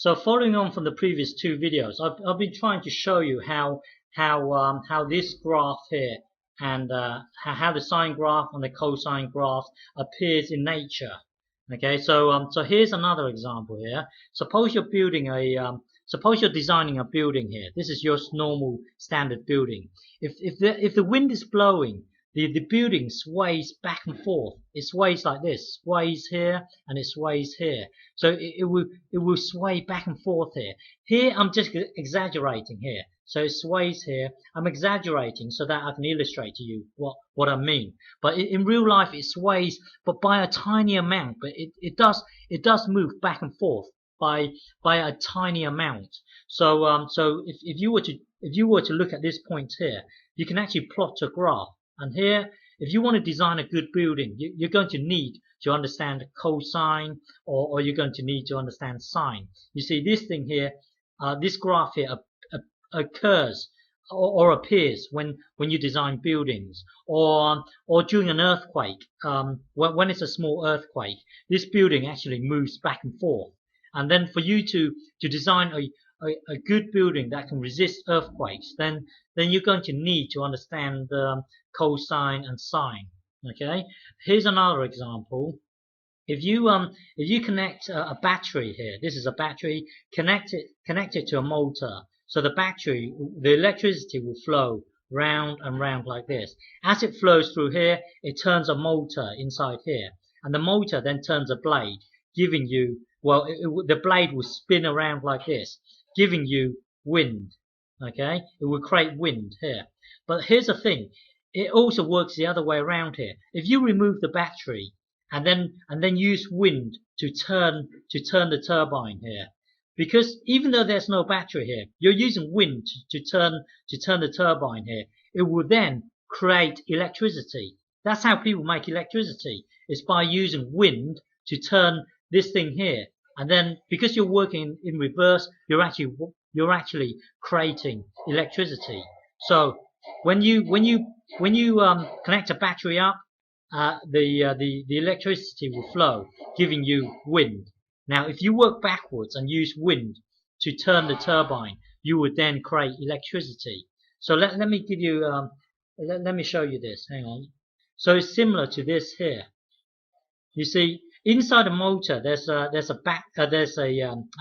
So following on from the previous two videos, I've been trying to show you how this graph here and how the sine graph and the cosine graph appears in nature. Okay, so here's another example here. Suppose you're designing a building here. This is your normal standard building. If the wind is blowing, the building sways back and forth. It sways like this, sways here and it sways here. So it will sway back and forth here. Here I'm just exaggerating here. So it sways here. I'm exaggerating so that I can illustrate to you what I mean. But in real life it sways, but by a tiny amount. But it does move back and forth by a tiny amount. So if you were to look at this point here, you can actually plot a graph. And here, if you want to design a good building, you're going to need to understand cosine, or you're going to need to understand sine. You see, this thing here, this graph here occurs or appears when you design buildings, or during an earthquake. When it's a small earthquake, this building actually moves back and forth. And then for you to design a good building that can resist earthquakes, then you're going to need to understand cosine and sine. Okay, here's another example. If you connect a battery here, this is a battery, connect it to a motor, so the electricity will flow round and round like this. As it flows through here, it turns a motor inside here, and the motor then turns a blade, giving you, well, the blade will spin around like this, giving you wind. Okay, it will create wind here. But here's the thing, it also works the other way around here. If you remove the battery and then use wind to turn the turbine here, because even though there's no battery here, you're using wind to turn the turbine here, it will then create electricity. That's how people make electricity. It's by using wind to turn this thing here. And then, because you're working in reverse, you're actually creating electricity. So when you connect a battery up, the electricity will flow, giving you wind. Now, if you work backwards and use wind to turn the turbine, you would then create electricity. So let me give you let me show you this. Hang on. So it's similar to this here. You see, inside a motor, there's a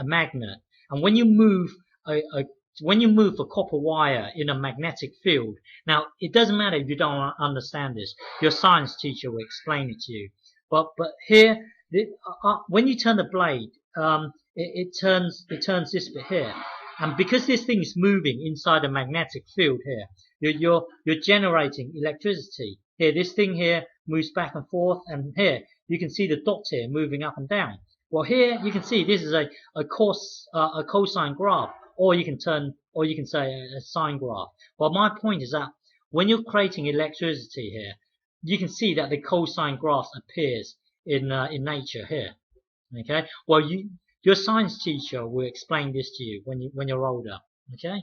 magnet, and when you move a copper wire in a magnetic field, now it doesn't matter if you don't understand this. Your science teacher will explain it to you. But here, when you turn the blade, it turns this bit here, and because this thing is moving inside a magnetic field here, you're generating electricity. Here, this thing here moves back and forth, and here you can see the dots here moving up and down. Well, here you can see this is a cosine graph, or you can say a sine graph. Well, my point is that when you're creating electricity here, you can see that the cosine graph appears in nature here. Okay. Well, your science teacher will explain this to you when you're older. Okay.